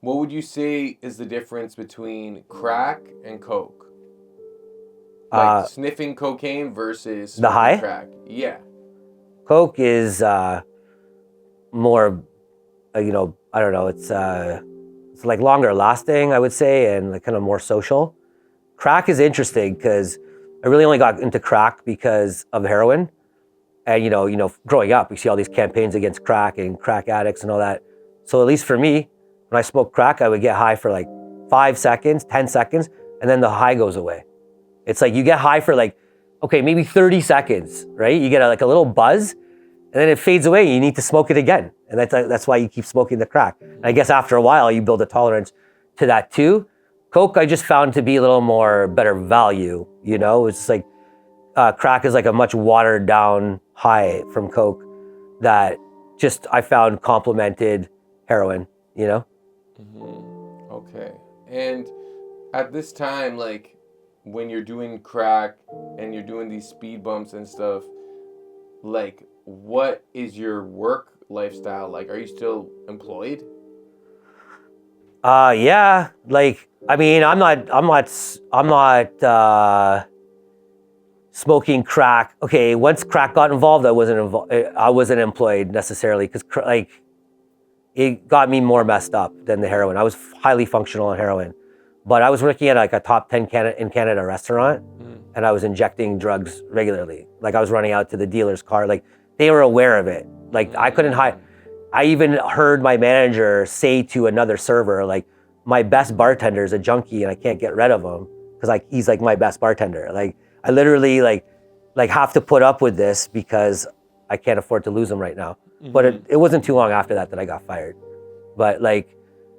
What would you say is the difference between crack and coke? Like sniffing cocaine versus The smoking high? crack. Yeah. Coke is more, I don't know. It's like longer lasting, I would say, and like kind of more social. Crack is interesting because I really only got into crack because of heroin. And growing up, we see all these campaigns against crack and crack addicts and all that. So at least for me, when I smoked crack, I would get high for like 5 seconds, 10 seconds, and then the high goes away. It's like you get high for like, okay, maybe 30 seconds, right? You get like a little buzz, and then it fades away. And you need to smoke it again, and that's why you keep smoking the crack. And I guess after a while, you build a tolerance to that too. Coke, I just found to be a little more better value. It's like crack is like a much watered down high from coke that just I found complemented heroin. Okay. And at this time, like when you're doing crack and you're doing these speed bumps and stuff, like what is your work lifestyle like? Are you still employed? Yeah. Like, I mean, I'm not smoking crack. Okay, once crack got involved, I wasn't employed necessarily because like it got me more messed up than the heroin. I was highly functional on heroin, but I was working at like a top 10 in Canada restaurant, and I was injecting drugs regularly. Like I was running out to the dealer's car. Like they were aware of it. Like I couldn't hide. I even heard my manager say to another server, like, my best bartender is a junkie and I can't get rid of him because like he's like my best bartender. Like I literally like have to put up with this because I can't afford to lose him right now. But it wasn't too long after that I got fired. But like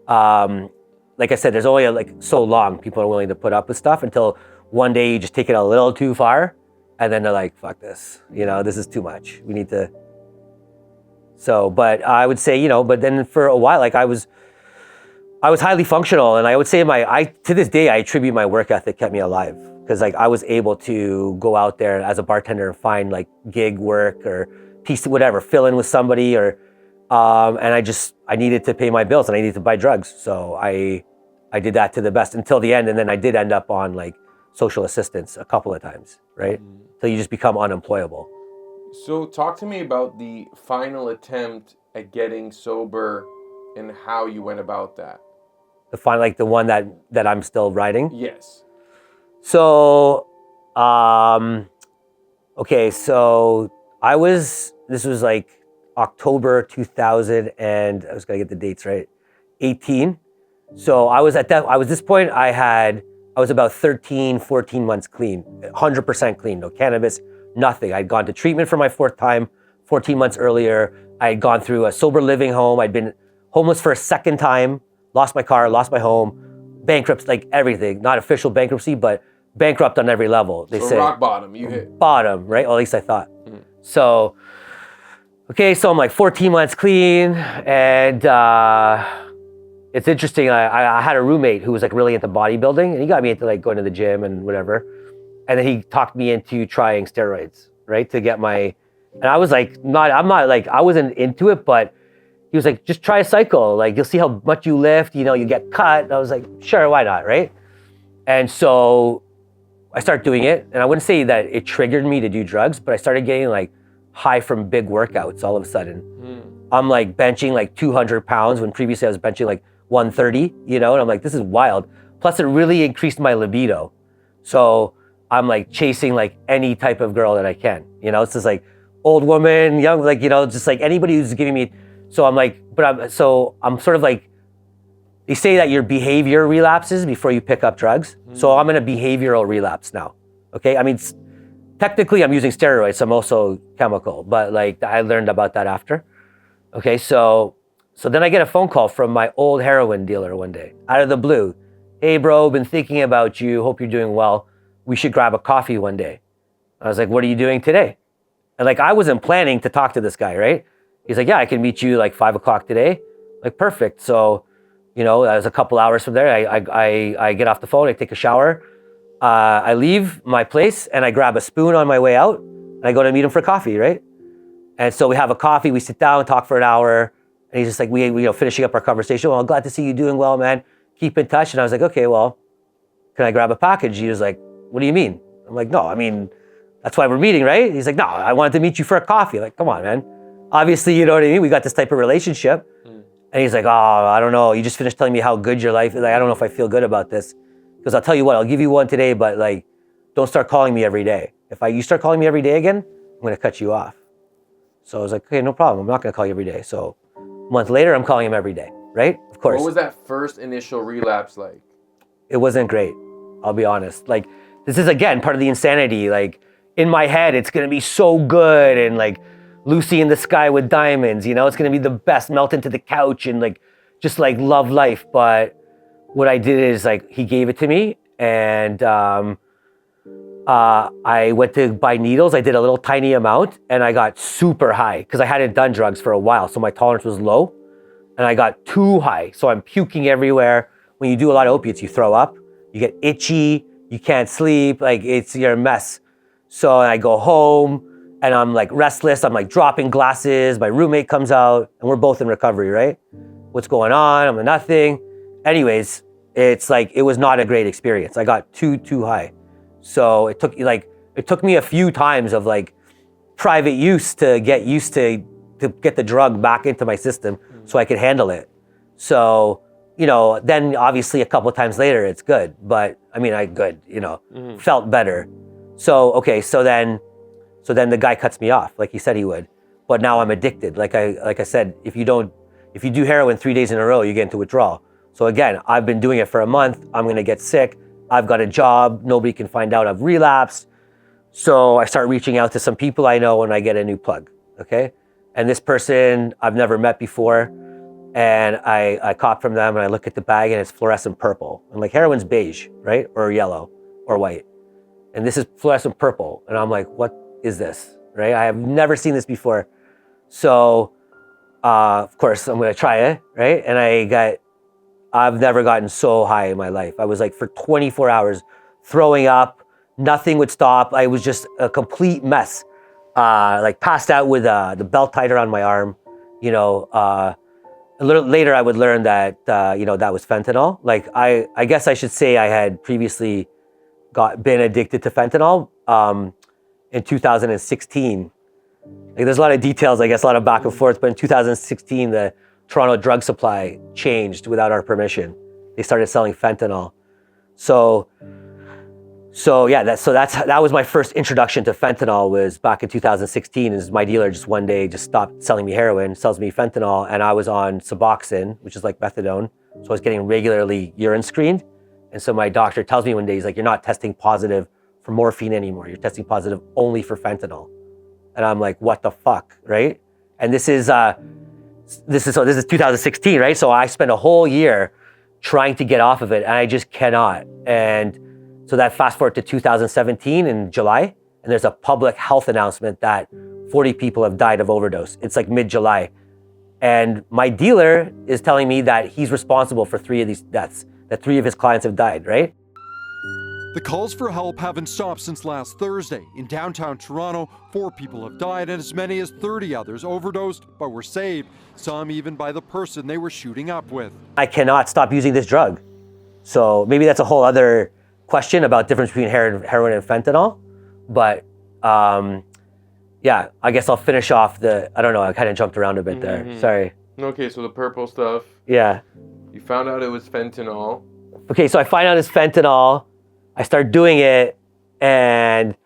I said, there's only like so long people are willing to put up with stuff until one day you just take it a little too far, and then they're like, "Fuck this! This is too much. We need to." So, but I would say, but then for a while, like I was highly functional, and I would say to this day, I attribute my work ethic kept me alive because like I was able to go out there as a bartender and find like gig work or whatever, fill in with somebody and I needed to pay my bills and I needed to buy drugs. So I did that to the best until the end. And then I did end up on like social assistance a couple of times, right? So you just become unemployable. So talk to me about the final attempt at getting sober and how you went about that. The one that I'm still riding? Yes. So, okay, so this was like October 2000, and I was gonna get the dates right, 18. So I was this point, I was about 13, 14 months clean, 100% clean, no cannabis, nothing. I'd gone to treatment for my 4th time, 14 months earlier. I had gone through a sober living home. I'd been homeless for a 2nd time, lost my car, lost my home, bankrupt, like everything. Not official bankruptcy, but bankrupt on every level. They say rock bottom, you hit. Bottom, right? Or at least I thought. So, okay, so I'm like 14 months clean, and it's interesting. I had a roommate who was like really into bodybuilding, and he got me into like going to the gym and whatever. And then he talked me into trying steroids, right? To get and I was like, I wasn't into it, but he was like, just try a cycle. Like, you'll see how much you lift, you get cut. And I was like, sure, why not, right? And so I started doing it. And I wouldn't say that it triggered me to do drugs, but I started getting like high from big workouts all of a sudden. I'm like benching like 200 pounds when previously I was benching like 130, and I'm like, this is wild. Plus it really increased my libido. So I'm like chasing like any type of girl that I can, it's just like old woman, young, like, just like anybody who's giving me. So I'm like, I'm sort of like, they say that your behavior relapses before you pick up drugs. So I'm in a behavioral relapse now. Okay. I mean, technically I'm using steroids. So I'm also chemical, but like I learned about that after. Okay. So then I get a phone call from my old heroin dealer one day out of the blue. Hey bro, been thinking about you. Hope you're doing well. We should grab a coffee one day. I was like, what are you doing today? And like, I wasn't planning to talk to this guy, right? He's like, yeah, I can meet you like 5 o'clock today. Like, perfect. So, that was a couple hours from there. I get off the phone, I take a shower. I leave my place and I grab a spoon on my way out and I go to meet him for coffee, right? And so we have a coffee, we sit down, talk for an hour. And he's just like, we finishing up our conversation. Well, I'm glad to see you doing well, man. Keep in touch. And I was like, okay, well, can I grab a package? He was like, what do you mean? I'm like, no, I mean, that's why we're meeting, right? He's like, no, I wanted to meet you for a coffee. Like, come on, man. Obviously, you know what I mean? We got this type of relationship. And he's like, oh, I don't know. You just finished telling me how good your life is. Like, I don't know if I feel good about this. Because I'll tell you what, I'll give you one today, but like, don't start calling me every day. If you start calling me every day again, I'm going to cut you off. So I was like, okay, no problem. I'm not going to call you every day. So a month later, I'm calling him every day, right? Of course. What was that first initial relapse like? It wasn't great. I'll be honest. Like, this is, again, part of the insanity. Like, in my head, it's going to be so good. And like, Lucy in the sky with diamonds, you know, it's going to be the best, melt into the couch and like, just like love life. But what I did is like, he gave it to me and I went to buy needles. I did a little tiny amount and I got super high because I hadn't done drugs for a while. So my tolerance was low and I got too high. So I'm puking everywhere. When you do a lot of opiates, you throw up, you get itchy, you can't sleep, like you're a mess. So I go home and I'm like restless. I'm like dropping glasses. My roommate comes out and we're both in recovery, right? What's going on? I'm like, nothing. Anyways, it's like, it was not a great experience. I got too high. So it took me a few times of like private use to get used to get the drug back into my system so I could handle it. So, you know, then obviously a couple of times later it's good, but I mean, felt better. So, okay, so then the guy cuts me off like he said he would, but now I'm addicted. Like I said, if you do heroin 3 days in a row, you get into withdrawal. So again, I've been doing it for a month. I'm going to get sick. I've got a job. Nobody can find out I've relapsed. So I start reaching out to some people I know and I get a new plug. Okay. And this person I've never met before. And I cop from them and I look at the bag and it's fluorescent purple. I'm like, heroin's beige, right? Or yellow or white. And this is fluorescent purple. And I'm like, what is this? Right? I have never seen this before. So, of course, I'm going to try it. Right? And I've never gotten so high in my life. I was like for 24 hours throwing up, nothing would stop. I was just a complete mess. Like passed out with the belt tied around my arm. You know, a little later I would learn that, that was fentanyl. Like I guess I should say I had previously been addicted to fentanyl in 2016. Like there's a lot of details, I guess, a lot of back and forth, but in 2016, the Toronto drug supply changed without our permission. They started selling fentanyl. So that was my first introduction to fentanyl was back in 2016. Is my dealer just one day just stopped selling me heroin, sells me fentanyl, and I was on Suboxone, which is like methadone. So I was getting regularly urine screened. And so my doctor tells me one day, he's like, you're not testing positive for morphine anymore. You're testing positive only for fentanyl. And I'm like, what the fuck, right? And this is 2016, right? So I spent a whole year trying to get off of it and I just cannot. And so that fast forward to 2017 in July, and there's a public health announcement that 40 people have died of overdose. It's like mid-July. And my dealer is telling me that he's responsible for 3 of these deaths, that 3 of his clients have died, right? The calls for help haven't stopped since last Thursday. In downtown Toronto, 4 people have died and as many as 30 others overdosed but were saved, some even by the person they were shooting up with. I cannot stop using this drug. So maybe that's a whole other question about difference between heroin and fentanyl. But yeah, I guess I'll finish off I don't know, I kind of jumped around a bit there. Sorry. Okay, so the purple stuff. Yeah. You found out it was fentanyl. Okay, so I find out it's fentanyl. I start doing it and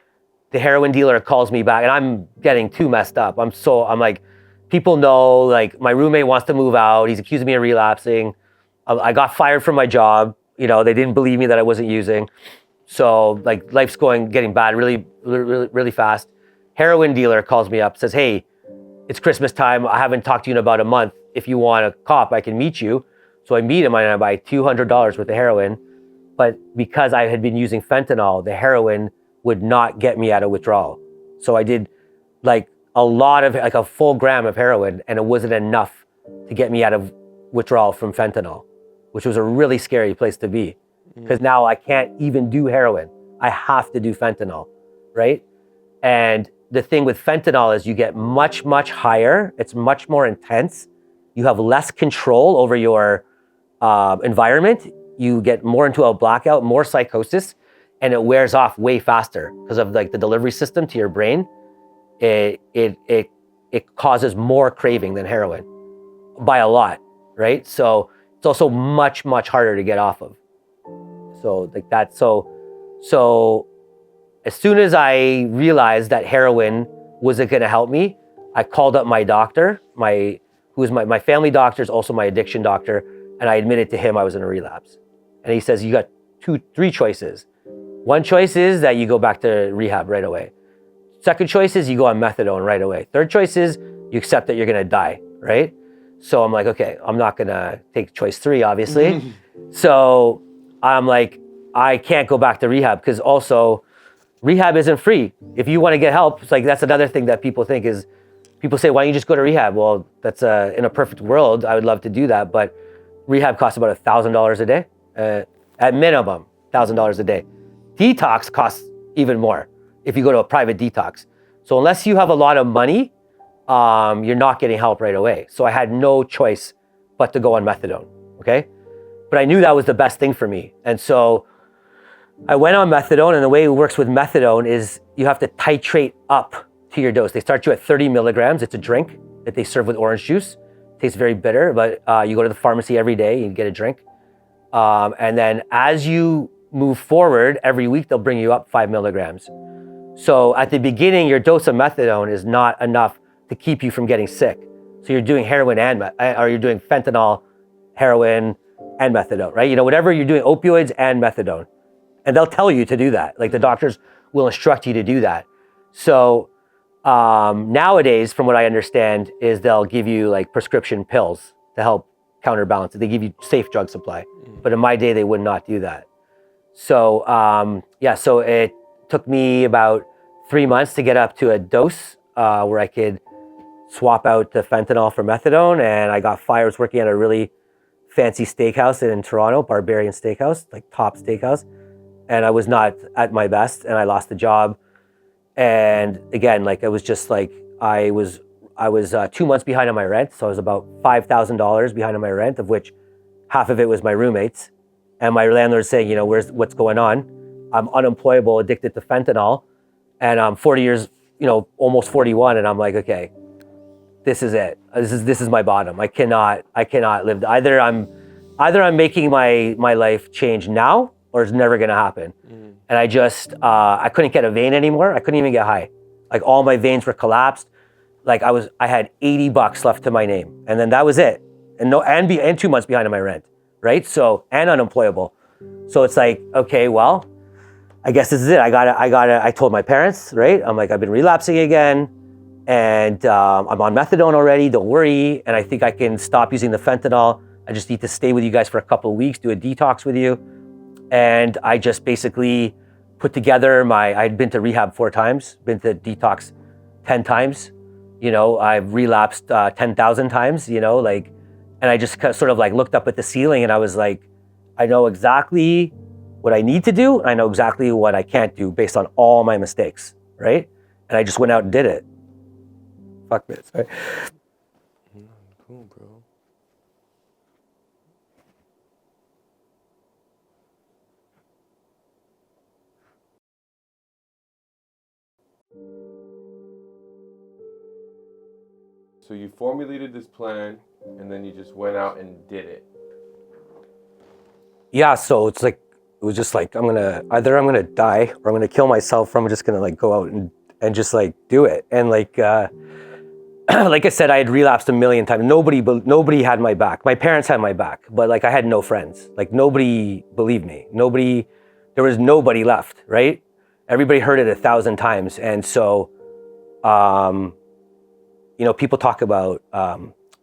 the heroin dealer calls me back and I'm getting too messed up. I'm like, people know, like my roommate wants to move out. He's accusing me of relapsing. I got fired from my job. You know, they didn't believe me that I wasn't using. So like life's getting bad really fast. Heroin dealer calls me up, says, hey, it's Christmas time. I haven't talked to you in about a month. If you want a cop, I can meet you. So I meet him and I buy $200 worth of heroin. But because I had been using fentanyl, the heroin would not get me out of withdrawal. So I did like a full gram of heroin and it wasn't enough to get me out of withdrawal from fentanyl, which was a really scary place to be. Because now I can't even do heroin. I have to do fentanyl, right? And the thing with fentanyl is you get much, much higher. It's much more intense. you have less control over your environment. You get more into a blackout, more psychosis, and it wears off way faster because of like the delivery system to your brain. It causes more craving than heroin by a lot, right? So it's also much harder to get off of. So like that. So as soon as I realized that heroin wasn't going to help me, I called up my doctor, who's my family doctor is also my addiction doctor, and I admitted to him I was in a relapse. And he says, you got three choices. One choice is that you go back to rehab right away. Second choice is you go on methadone right away. Third choice is you accept that you're going to die, right? So I'm like, okay, I'm not going to take choice 3, obviously. So I'm like, I can't go back to rehab because also rehab isn't free. If you want to get help, it's like that's another thing that people think is, people say, why don't you just go to rehab? Well, that's in a perfect world, I would love to do that, but rehab costs about $1,000 a day, at minimum, $1,000 a day. Detox costs even more if you go to a private detox. So unless you have a lot of money, you're not getting help right away. So I had no choice but to go on methadone, okay? But I knew that was the best thing for me. And so I went on methadone, and the way it works with methadone is you have to titrate up to your dose. They start you at 30 milligrams. It's a drink that they serve with orange juice. It tastes very bitter, but you go to the pharmacy every day, you get a drink. And then as you move forward, every week they'll bring you up 5 milligrams. So at the beginning, your dose of methadone is not enough to keep you from getting sick. So you're doing heroin or you're doing fentanyl, heroin, and methadone, right? You know, whatever you're doing, opioids and methadone. And they'll tell you to do that. Like the doctors will instruct you to do that. So nowadays, from what I understand, is they'll give you like prescription pills to help counterbalance it. They give you safe drug supply. But in my day, they would not do that. So so it took me about 3 months to get up to a dose where I could swap out the fentanyl for methadone. And I got fired. I was working at a really fancy steakhouse in Toronto, Barbarian Steakhouse, like top steakhouse. And I was not at my best, and I lost the job. And again, like it was just like I was 2 months behind on my rent, so I was about $5,000 behind on my rent, of which half of it was my roommates. And my landlord saying, you know, what's going on? I'm unemployable, addicted to fentanyl, and I'm 40 years, you know, almost 41, and I'm like, okay, this is it. This is my bottom. I cannot live. Either I'm making my life change now, or it's never gonna happen. And I just, I couldn't get a vein anymore. I couldn't even get high. Like all my veins were collapsed. Like I had $80 left to my name, and then that was it. And 2 months behind on my rent, right? So, and unemployable. So it's like, okay, well, I guess this is it. I told my parents, right? I'm like, I've been relapsing again, and I'm on methadone already, don't worry. And I think I can stop using the fentanyl. I just need to stay with you guys for a couple of weeks, do a detox with you. And I just basically put together I'd been to rehab 4 times, been to detox 10 times. You know, I've relapsed 10,000 times, you know, like, and I just sort of like looked up at the ceiling and I was like, I know exactly what I need to do. And I know exactly what I can't do based on all my mistakes, right? And I just went out and did it. Fuck this, right? Cool, bro. So you formulated this plan, and then you just went out and did it. Yeah, so it was just like, either I'm gonna die or I'm gonna kill myself, or I'm just gonna like go out and just like do it. And like, like I said, I had relapsed a million times. Nobody had my back. My parents had my back, but like I had no friends. Like nobody believed me. There was nobody left, right? Everybody heard it 1,000 times. And so, you know, people talk about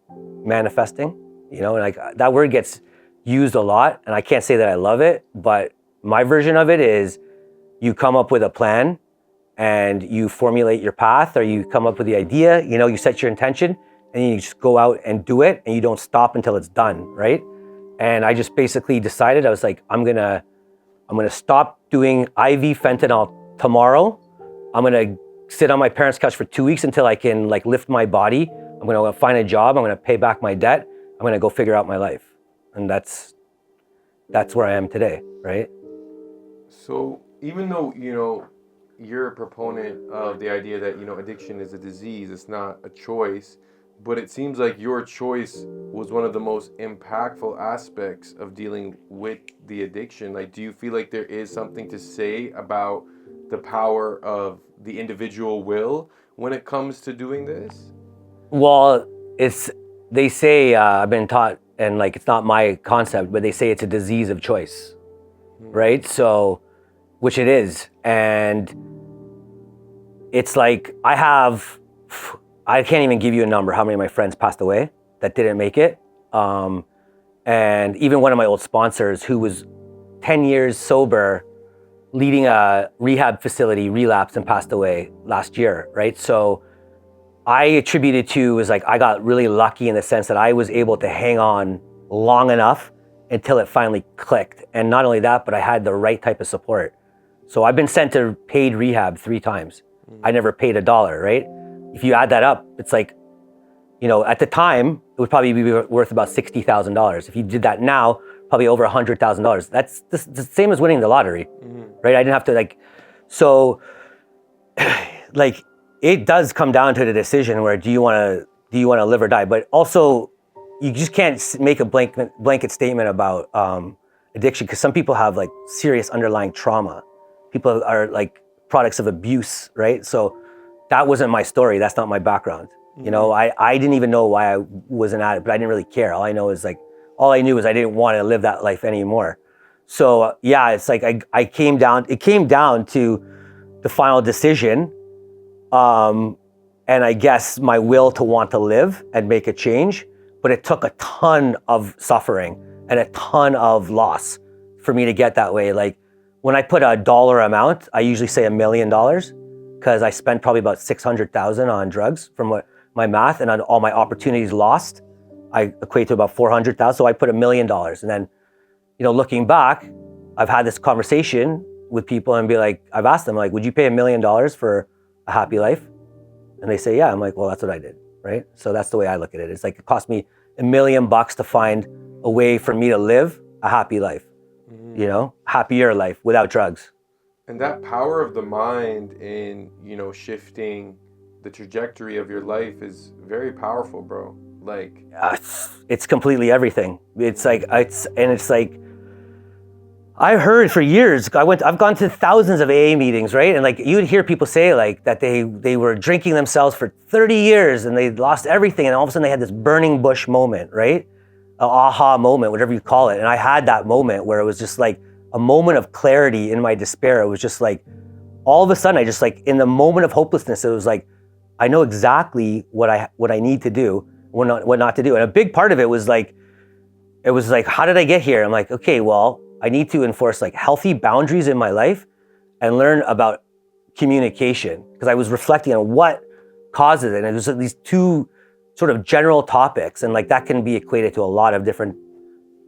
manifesting, you know, and like that word gets used a lot, and I can't say that I love it, but my version of it is you come up with a plan and you formulate your path, or you come up with the idea, you know, you set your intention, and you just go out and do it, and you don't stop until it's done, right? And I just basically decided, I was like, I'm gonna stop doing IV fentanyl tomorrow. I'm gonna sit on my parents' couch for 2 weeks until I can like lift my body. I'm I'm going to find a job. I'm going to pay back my debt. I'm going to go figure out my life. And that's where I am today, right? So even though, you're a proponent of the idea that, addiction is a disease, it's not a choice, but it seems like your choice was one of the most impactful aspects of dealing with the addiction. Like, do you feel like there is something to say about the power of the individual will when it comes to doing this? Well, they say, I've been taught, and like, it's not my concept, but they say it's a disease of choice, right? So, which it is. And it's like, I can't even give you a number how many of my friends passed away that didn't make it. And even one of my old sponsors who was 10 years sober, leading a rehab facility, relapsed and passed away last year, right? So I attribute it to, was like, I got really lucky in the sense that I was able to hang on long enough until it finally clicked. And not only that, but I had the right type of support. So I've been sent to paid rehab 3 times. I never paid $1, right? If you add that up, it's like, at the time, it would probably be worth about $60,000. If you did that now, probably over $100,000. That's the same as winning the lottery, right? I didn't have to so like, it does come down to the decision where do you want to live or die? But also, you just can't make a blanket statement about addiction, because some people have like serious underlying trauma. People are like products of abuse, right? So that wasn't my story. That's not my background. I didn't even know why I was an addict, but I didn't really care. All I knew is I didn't want to live that life anymore. So yeah, it's like it came down to the final decision. And I guess my will to want to live and make a change, but it took a ton of suffering and a ton of loss for me to get that way. Like, when I put a dollar amount, I usually say $1 million, because I spent probably about 600,000 on drugs from what my math, and on all my opportunities lost, I equate to about 400,000. So I put $1 million. And then, looking back, I've had this conversation with people and I've asked them, like, would you pay $1 million for a happy life? And they say, yeah. I'm like, well, that's what I did, right? So that's the way I look at it. It's like, it cost me $1 million to find a way for me to live a happy life, happier life without drugs. And that power of the mind in, shifting the trajectory of your life is very powerful, bro. Like, it's completely everything. It's like, I heard for years, I've gone to thousands of AA meetings, right? And like, you would hear people say like that they were drinking themselves for 30 years and they lost everything. And all of a sudden they had this burning bush moment, right? An aha moment, whatever you call it. And I had that moment where it was just like a moment of clarity in my despair. It was just like, all of a sudden, I just like, in the moment of hopelessness, it was like, I know exactly what I need to do, what not to do. And a big part of it was like, how did I get here? I'm like, okay, well, I need to enforce like healthy boundaries in my life and learn about communication, because I was reflecting on what causes it. And it was like these 2 sort of general topics, and like that can be equated to a lot of different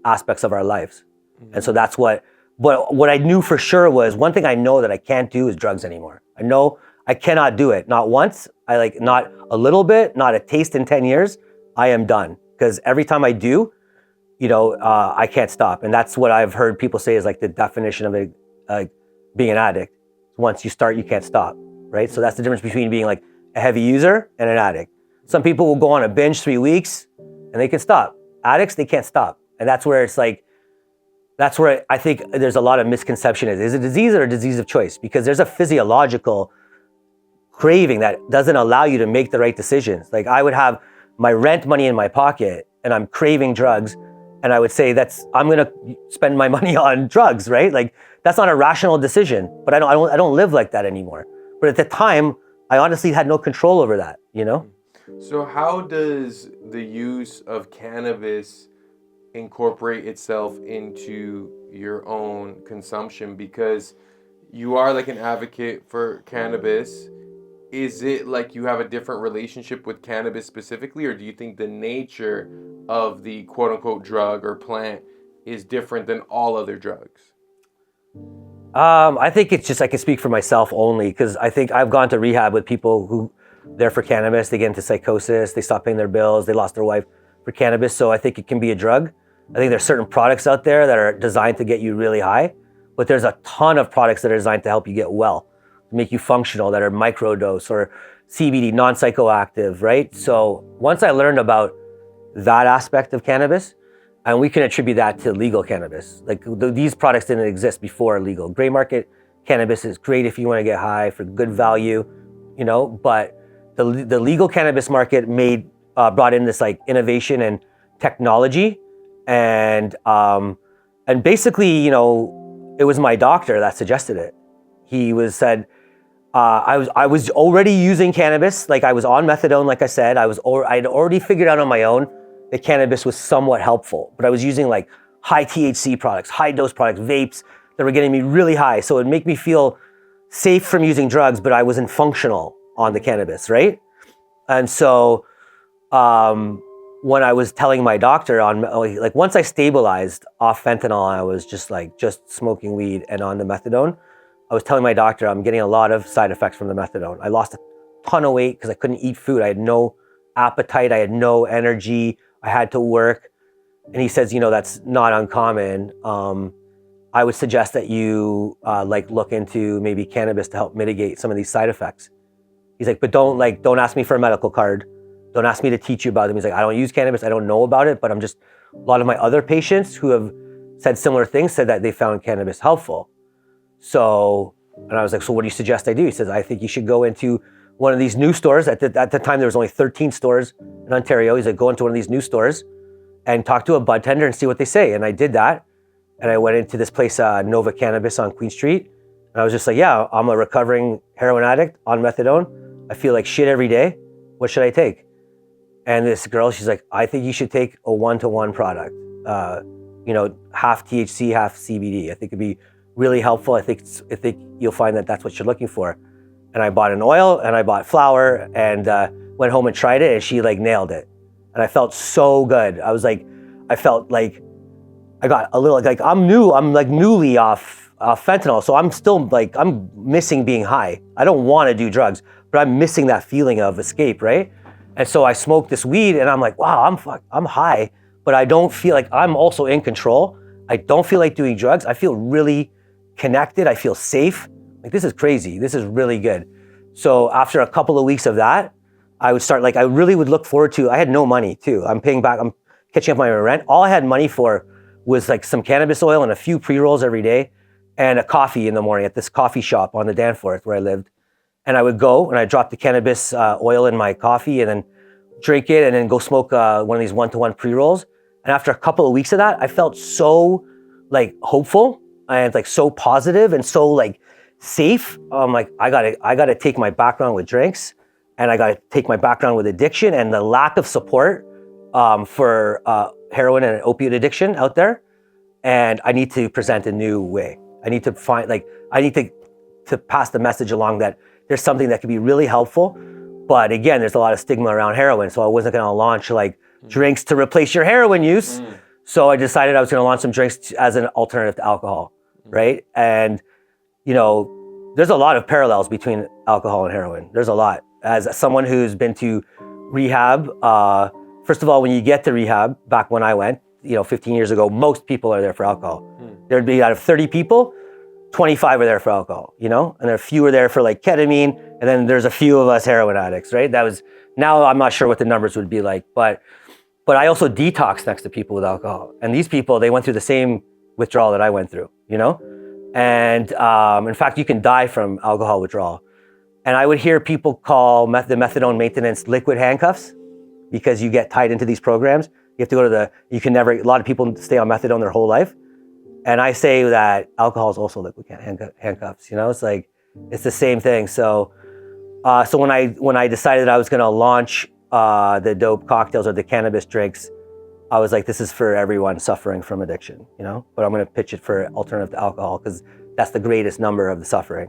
aspects of our lives. And so that's what I knew for sure was, one thing I know that I can't do is drugs anymore. I know I cannot do it. Not once, not a little bit, not a taste in 10 years. I am done. Because every time I do, I can't stop. And that's what I've heard people say is like the definition of being an addict. Once you start, you can't stop, right? So that's the difference between being like a heavy user and an addict. Some people will go on a binge 3 weeks and they can stop. Addicts, they can't stop. And that's where it's like, that's where I think there's a lot of misconception. Is it a disease or a disease of choice? Because there's a physiological craving that doesn't allow you to make the right decisions. Like, I would have my rent money in my pocket and I'm craving drugs, and I would say I'm gonna spend my money on drugs, right? Like, that's not a rational decision, but I don't live like that anymore. But at the time, I honestly had no control over that, So how does the use of cannabis incorporate itself into your own consumption? Because you are like an advocate for cannabis. Is it like you have a different relationship with cannabis specifically, or do you think the nature of the quote unquote drug or plant is different than all other drugs? I think it's just, I can speak for myself only, because I think I've gone to rehab with people who there for cannabis, they get into psychosis, they stop paying their bills, they lost their wife for cannabis. So I think it can be a drug. I think there's certain products out there that are designed to get you really high, but there's a ton of products that are designed to help you get well, to make you functional, that are microdose or CBD, non-psychoactive, right? So once I learned about that aspect of cannabis, and we can attribute that to legal cannabis. Like these products didn't exist before legal. Gray market cannabis is great if you want to get high for good value, you know, but the legal cannabis market brought in this like innovation and technology, and basically, you know, it was my doctor that suggested it. He said, I was already using cannabis, like I was on methadone, like I said, I'd already figured out on my own that cannabis was somewhat helpful, but I was using like high THC products, high dose products, vapes that were getting me really high. So it'd make me feel safe from using drugs, but I wasn't functional on the cannabis, right? And so when I was telling my doctor like once I stabilized off fentanyl, I was just smoking weed and on the methadone, I was telling my doctor I'm getting a lot of side effects from the methadone. I lost a ton of weight because I couldn't eat food. I had no appetite, I had no energy, I had to work. And he says, you know, that's not uncommon. I would suggest that you look into maybe cannabis to help mitigate some of these side effects. He's like, but don't ask me for a medical card. Don't ask me to teach you about them. He's like, I don't use cannabis, I don't know about it, but a lot of my other patients who have said similar things said that they found cannabis helpful. So, and I was like, so what do you suggest I do? He says, I think you should go into one of these new stores. At the time, there was only 13 stores in Ontario. He's like, go into one of these new stores and talk to a bud tender and see what they say. And I did that. And I went into this place, Nova Cannabis on Queen Street. And I was just like, yeah, I'm a recovering heroin addict on methadone. I feel like shit every day. What should I take? And this girl, she's like, I think you should take a 1-to-1 product. You know, half THC, half CBD. I think it'd be really helpful. I think you'll find that that's what you're looking for. And I bought an oil and I bought flour and went home and tried it, and she like nailed it. And I felt so good. I felt like I got a little, like I'm newly off fentanyl. So I'm still I'm missing being high. I don't want to do drugs, but I'm missing that feeling of escape, right? And so I smoked this weed and I'm like, wow, I'm high, but I don't feel like I'm also in control. I don't feel like doing drugs. I feel really connected. I feel safe. Like, this is crazy. This is really good. So after a couple of weeks of that, I would start, I really would look forward to, I had no money too. I'm catching up my rent. All I had money for was some cannabis oil and a few pre-rolls every day and a coffee in the morning at this coffee shop on the Danforth where I lived. And I would go and I'd drop the cannabis oil in my coffee and then drink it and then go smoke one of these 1-to-1 pre-rolls. And after a couple of weeks of that, I felt so hopeful and so positive and so safe. I'm like, I gotta take my background with drinks and I gotta take my background with addiction and the lack of support for heroin and opiate addiction out there. And I need to present a new way. I need to find, I need to pass the message along that there's something that could be really helpful. But again, there's a lot of stigma around heroin. So I wasn't gonna launch drinks to replace your heroin use. So I decided I was gonna launch some drinks as an alternative to alcohol, right? And there's a lot of parallels between alcohol and heroin. There's a lot. As someone who's been to rehab, first of all, when you get to rehab, back when I went, 15 years ago, most people are there for alcohol. There'd be out of 30 people, 25 are there for alcohol, and there are fewer there for ketamine, and then there's a few of us heroin addicts, right? Now I'm not sure what the numbers would be like, but I also detoxed next to people with alcohol. And these people, they went through the same withdrawal that I went through, And in fact, you can die from alcohol withdrawal. And I would hear people call the methadone maintenance liquid handcuffs because you get tied into these programs. You have to go to a lot of people stay on methadone their whole life. And I say that alcohol is also liquid handcuffs, it's the same thing. So when I decided I was gonna launch the dope cocktails or the cannabis drinks, I was like, this is for everyone suffering from addiction, but I'm gonna pitch it for alternative to alcohol because that's the greatest number of the suffering.